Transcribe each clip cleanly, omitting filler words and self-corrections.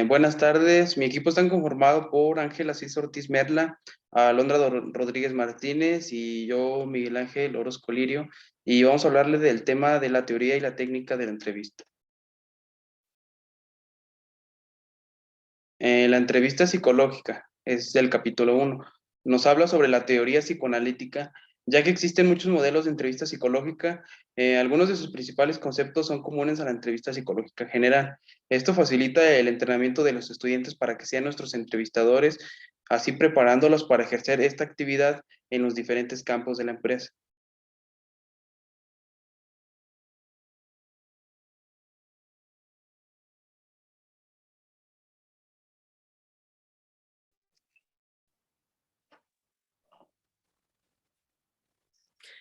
Buenas tardes, mi equipo está conformado por Ángel Asís Ortiz Merla, Alondra Rodríguez Martínez y yo, Miguel Ángel Orozco Lirio, y vamos a hablarle del tema de la teoría y la técnica de la entrevista. La entrevista psicológica es el capítulo 1. Nos habla sobre la teoría psicoanalítica, ya que existen muchos modelos de entrevista psicológica. Algunos de sus principales conceptos son comunes a la entrevista psicológica general. Esto facilita el entrenamiento de los estudiantes para que sean nuestros entrevistadores, así preparándolos para ejercer esta actividad en los diferentes campos de la empresa.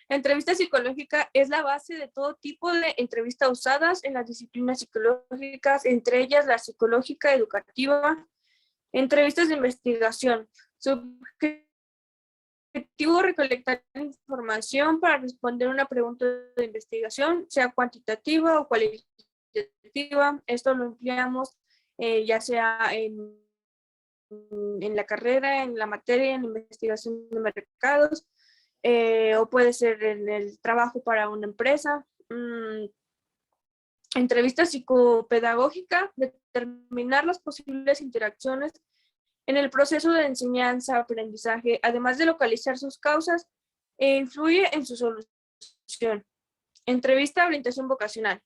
La entrevista psicológica es la base de todo tipo de entrevistas usadas en las disciplinas psicológicas, entre ellas la psicológica educativa, entrevistas de investigación. Su objetivo es recolectar información para responder una pregunta de investigación, sea cuantitativa o cualitativa. Esto lo empleamos ya sea en la carrera, en la materia, en la investigación de mercados, o puede ser en el trabajo para una empresa. Entrevista psicopedagógica, determinar las posibles interacciones en el proceso de enseñanza-aprendizaje, además de localizar sus causas e influye en su solución. Entrevista orientación vocacional.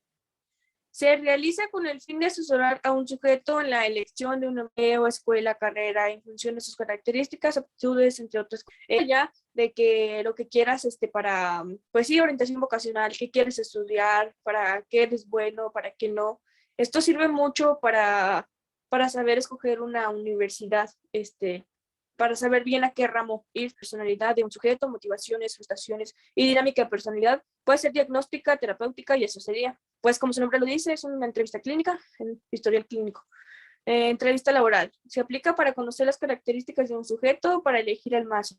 Se realiza con el fin de asesorar a un sujeto en la elección de un empleo, escuela, carrera, en función de sus características, aptitudes, entre otras cosas. Ya de que lo que quieras para, pues sí, orientación vocacional, qué quieres estudiar, para qué eres bueno, para qué no. Esto sirve mucho para saber escoger una universidad, para saber bien a qué ramo ir, personalidad de un sujeto, motivaciones, frustraciones y dinámica de personalidad. Puede ser diagnóstica, terapéutica y eso sería. Pues como su nombre lo dice, es una entrevista clínica, en historial clínico. Entrevista laboral. Se aplica para conocer las características de un sujeto para elegir al más.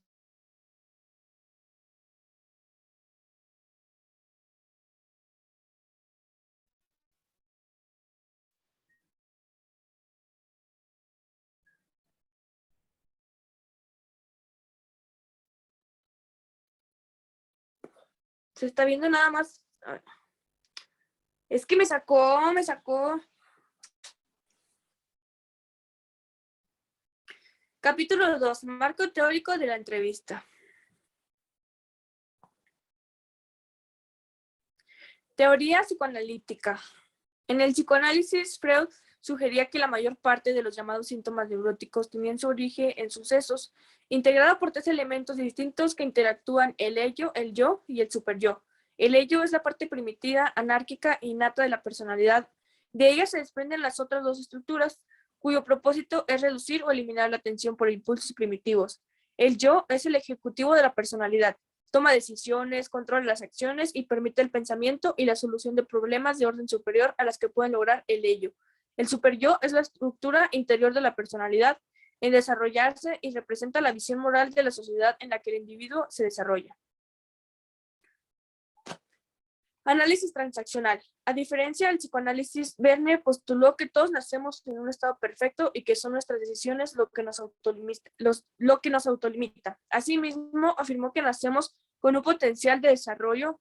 Se está viendo nada más. Es que me sacó. Capítulo 2. Marco teórico de la entrevista. Teoría psicoanalítica. En el psicoanálisis, Freud sugería que la mayor parte de los llamados síntomas neuróticos tenían su origen en sucesos, integrado por tres elementos distintos que interactúan: el ello, el yo y el superyo. El ello es la parte primitiva, anárquica e innata de la personalidad. De ella se desprenden las otras dos estructuras, cuyo propósito es reducir o eliminar la atención por impulsos primitivos. El yo es el ejecutivo de la personalidad. Toma decisiones, controla las acciones y permite el pensamiento y la solución de problemas de orden superior a las que pueden lograr el ello. El superyo es la estructura interior de la personalidad en desarrollarse y representa la visión moral de la sociedad en la que el individuo se desarrolla. Análisis transaccional. A diferencia del psicoanálisis, Verne postuló que todos nacemos en un estado perfecto y que son nuestras decisiones lo que nos autolimita. Asimismo, afirmó que nacemos con un potencial de desarrollo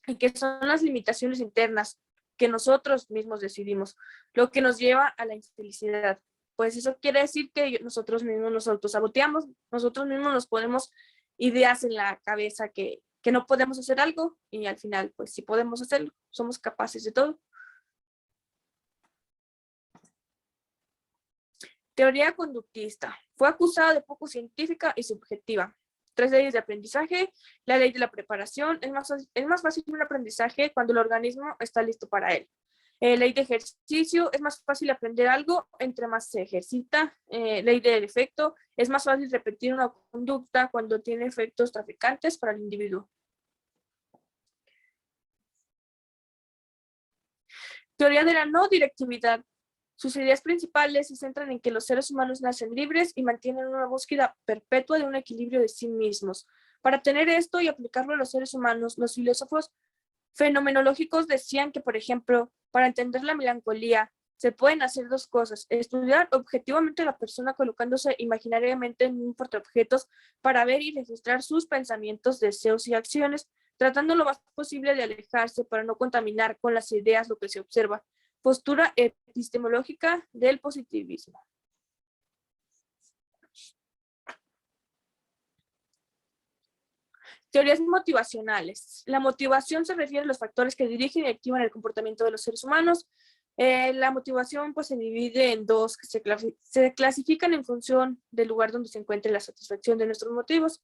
y que son las limitaciones internas que nosotros mismos decidimos, lo que nos lleva a la infelicidad. Pues eso quiere decir que nosotros mismos nos autosaboteamos, nosotros mismos nos ponemos ideas en la cabeza que no podemos hacer algo y al final, pues sí podemos hacerlo, somos capaces de todo. Teoría conductista. Fue acusada de poco científica y subjetiva. 3 leyes de aprendizaje. La ley de la preparación. Es más fácil un aprendizaje cuando el organismo está listo para él. Ley de ejercicio. Es más fácil aprender algo entre más se ejercita. Ley del efecto. Es más fácil repetir una conducta cuando tiene efectos traficantes para el individuo. Teoría de la no directividad. Sus ideas principales se centran en que los seres humanos nacen libres y mantienen una búsqueda perpetua de un equilibrio de sí mismos. Para tener esto y aplicarlo a los seres humanos, los filósofos fenomenológicos decían que, por ejemplo, para entender la melancolía, Se pueden hacer dos cosas: estudiar objetivamente a la persona colocándose imaginariamente en un portaobjetos para ver y registrar sus pensamientos, deseos y acciones, tratando lo más posible de alejarse para no contaminar con las ideas lo que se observa. Postura epistemológica del positivismo. Teorías motivacionales. La motivación se refiere a los factores que dirigen y activan el comportamiento de los seres humanos. La motivación pues se divide en dos, que se clasifican en función del lugar donde se encuentre la satisfacción de nuestros motivos,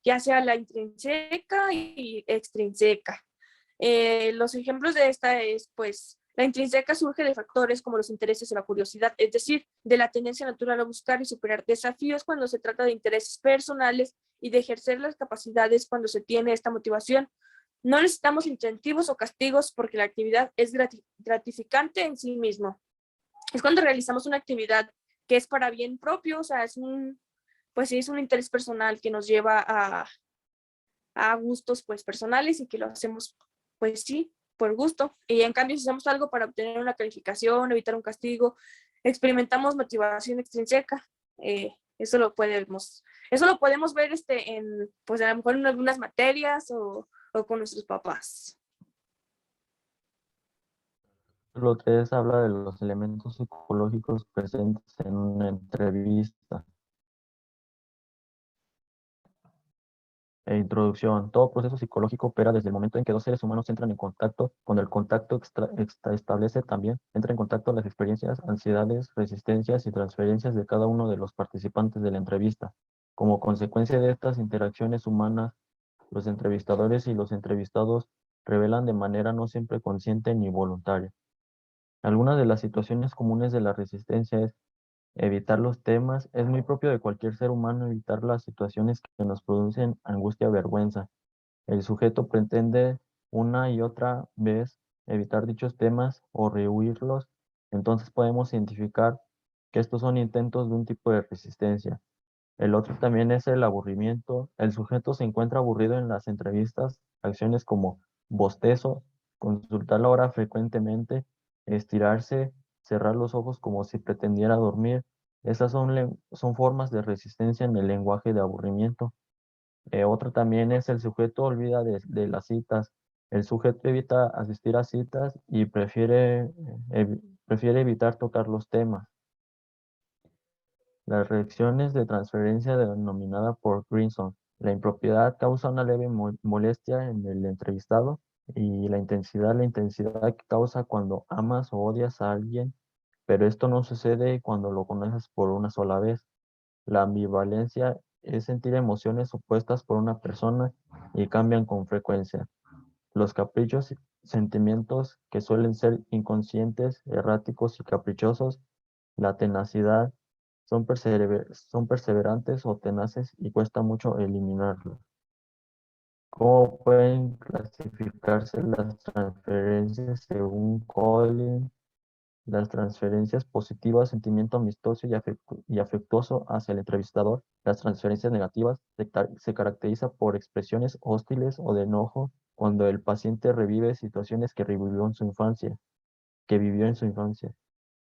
ya sea la intrínseca y extrínseca. Los ejemplos de esta es, pues, la intrínseca surge de factores como los intereses o la curiosidad, es decir, de la tendencia natural a buscar y superar desafíos cuando se trata de intereses personales y de ejercer las capacidades cuando se tiene esta motivación. No necesitamos incentivos o castigos porque la actividad es gratificante en sí mismo. Es cuando realizamos una actividad que es para bien propio, o sea, pues sí, es un interés personal que nos lleva a gustos pues personales y que lo hacemos pues sí, por gusto. Y en cambio, si hacemos algo para obtener una calificación, evitar un castigo, experimentamos motivación extrínseca. Eso lo podemos ver pues a lo mejor en algunas materias o con nuestros papás. Lo 3 habla de los elementos psicológicos presentes en una entrevista. Introducción. Todo proceso psicológico opera desde el momento en que dos seres humanos entran en contacto. Cuando el contacto establece también, entra en contacto las experiencias, ansiedades, resistencias y transferencias de cada uno de los participantes de la entrevista. Como consecuencia de estas interacciones humanas, los entrevistadores y los entrevistados revelan de manera no siempre consciente ni voluntaria. Algunas de las situaciones comunes de la resistencia es evitar los temas. Es muy propio de cualquier ser humano evitar las situaciones que nos producen angustia o vergüenza. El sujeto pretende una y otra vez evitar dichos temas o rehuirlos, entonces podemos identificar que estos son intentos de un tipo de resistencia. El otro también es el aburrimiento. El sujeto se encuentra aburrido en las entrevistas, acciones como bostezo, consultar la hora frecuentemente, estirarse, cerrar los ojos como si pretendiera dormir. Esas son formas de resistencia en el lenguaje de aburrimiento. Otro también es el sujeto olvida de las citas. El sujeto evita asistir a citas y prefiere evitar tocar los temas. Las reacciones de transferencia denominada por Grinson. La impropiedad causa una leve molestia en el entrevistado y la intensidad que causa cuando amas o odias a alguien, pero esto no sucede cuando lo conoces por una sola vez. La ambivalencia es sentir emociones opuestas por una persona y cambian con frecuencia. Los caprichos, sentimientos que suelen ser inconscientes, erráticos y caprichosos. La tenacidad, son perseverantes o tenaces y cuesta mucho eliminarlos. ¿Cómo pueden clasificarse las transferencias según Collins? Las transferencias positivas, sentimiento amistoso y afectuoso hacia el entrevistador. Las transferencias negativas se caracteriza por expresiones hostiles o de enojo cuando el paciente revive situaciones que vivió en su infancia.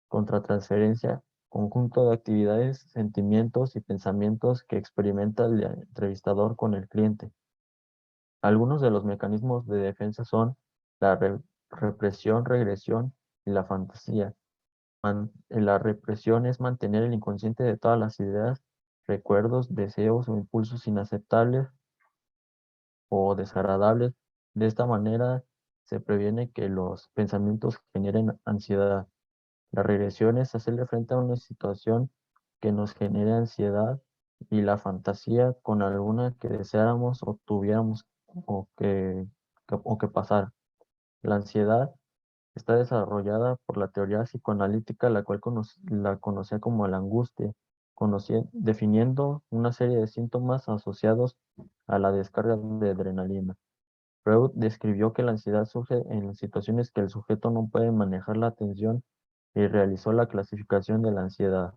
Contratransferencia, conjunto de actividades, sentimientos y pensamientos que experimenta el entrevistador con el cliente. Algunos de los mecanismos de defensa son la represión, regresión y la fantasía. La represión es mantener el inconsciente de todas las ideas, recuerdos, deseos o impulsos inaceptables o desagradables. De esta manera se previene que los pensamientos generen ansiedad. La regresión es hacerle frente a una situación que nos genere ansiedad y la fantasía con alguna que deseáramos o tuviéramos o que pasara. La ansiedad está desarrollada por la teoría psicoanalítica, la cual la conocía como la angustia, definiendo una serie de síntomas asociados a la descarga de adrenalina. Freud describió que la ansiedad surge en situaciones que el sujeto no puede manejar la atención y realizó la clasificación de la ansiedad.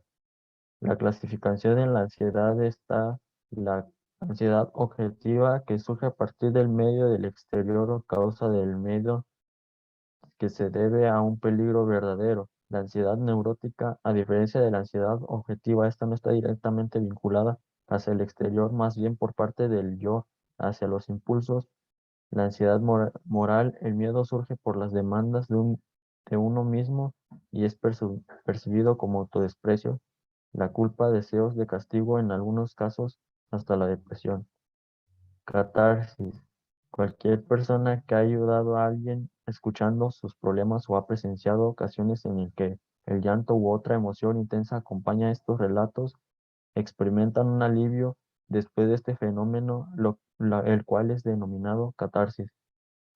La clasificación de la ansiedad está la ansiedad objetiva que surge a partir del medio del exterior o causa del medio que se debe a un peligro verdadero. La ansiedad neurótica, a diferencia de la ansiedad objetiva, esta no está directamente vinculada hacia el exterior, más bien por parte del yo hacia los impulsos. La ansiedad moral, el miedo surge por las demandas de uno mismo y es percibido como autodesprecio. La culpa, deseos de castigo, en algunos casos hasta la depresión. Catarsis. Cualquier persona que ha ayudado a alguien escuchando sus problemas o ha presenciado ocasiones en el que el llanto u otra emoción intensa acompaña estos relatos, experimentan un alivio después de este fenómeno, el cual es denominado catarsis.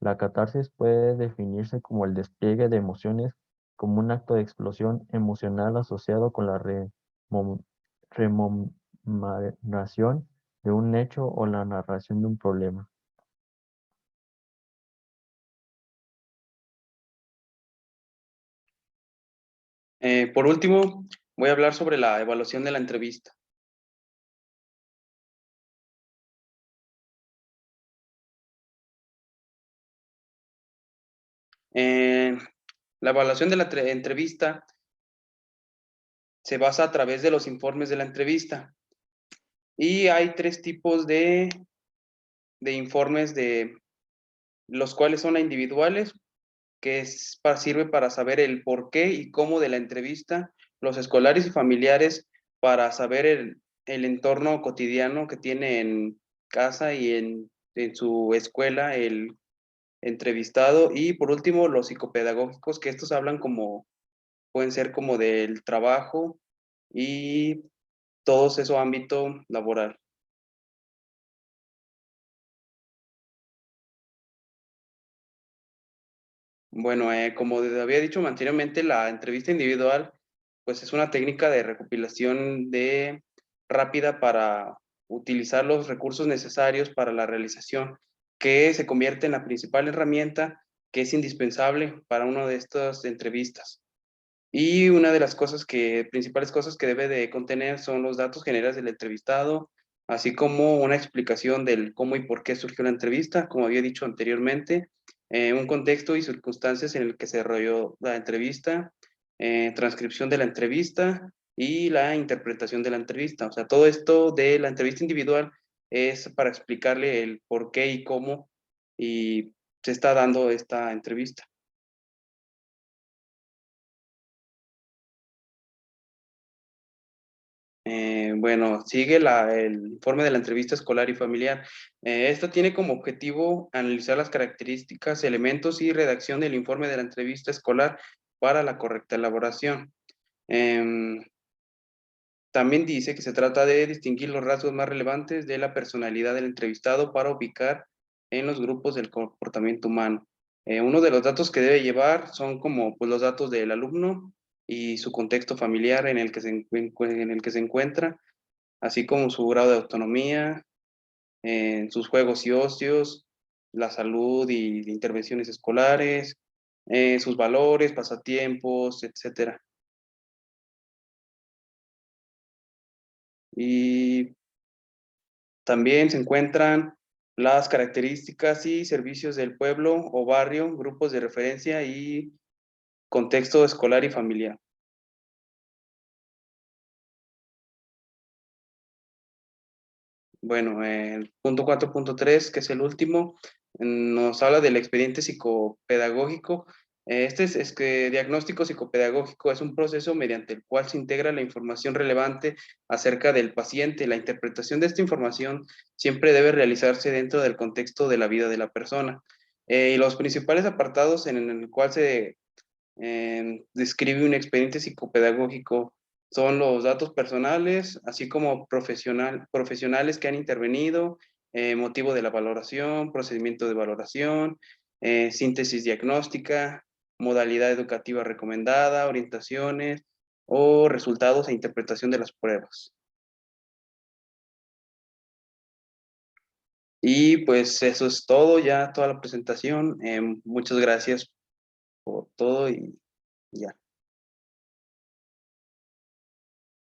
La catarsis puede definirse como el despliegue de emociones, como un acto de explosión emocional asociado con la rememoración de un hecho o la narración de un problema. Por último, voy a hablar sobre la evaluación de la entrevista. Eh, la evaluación de la entrevista se basa a través de los informes de la entrevista. Y hay tres tipos de informes, de los cuales son individuales, que sirve para saber el por qué y cómo de la entrevista, los escolares y familiares para saber el entorno cotidiano que tiene en casa y en su escuela el entrevistado, y por último los psicopedagógicos, que estos hablan como, pueden ser como del trabajo y todo eso ámbito laboral. Bueno, como había dicho anteriormente, la entrevista individual, pues es una técnica de recopilación rápida para utilizar los recursos necesarios para la realización, que se convierte en la principal herramienta que es indispensable para una de estas entrevistas. Y una de las principales cosas que debe de contener son los datos generales del entrevistado, así como una explicación del cómo y por qué surgió la entrevista, como había dicho anteriormente, un contexto y circunstancias en el que se desarrolló la entrevista, transcripción de la entrevista y la interpretación de la entrevista. O sea, todo esto de la entrevista individual es para explicarle el por qué y cómo y se está dando esta entrevista. Bueno, sigue el informe de la entrevista escolar y familiar. Esto tiene como objetivo analizar las características, elementos y redacción del informe de la entrevista escolar para la correcta elaboración. Em, También dice que se trata de distinguir los rasgos más relevantes de la personalidad del entrevistado para ubicar en los grupos del comportamiento humano. Uno de los datos que debe llevar son como pues, los datos del alumno y su contexto familiar en el que en el que se encuentra, así como su grado de autonomía, sus juegos y ocios, la salud y intervenciones escolares, sus valores, pasatiempos, etcétera. Y también se encuentran las características y servicios del pueblo o barrio, grupos de referencia y contexto escolar y familiar. Bueno, el punto 4.3, que es el último, nos habla del expediente psicopedagógico. Es que diagnóstico psicopedagógico es un proceso mediante el cual se integra la información relevante acerca del paciente. La interpretación de esta información siempre debe realizarse dentro del contexto de la vida de la persona. Y los principales apartados en el cual se describe un expediente psicopedagógico son los datos personales, así como profesionales que han intervenido, motivo de la valoración, procedimiento de valoración, síntesis diagnóstica, modalidad educativa recomendada, orientaciones o resultados e interpretación de las pruebas. Y pues eso es todo, ya toda la presentación. Muchas gracias por todo y ya.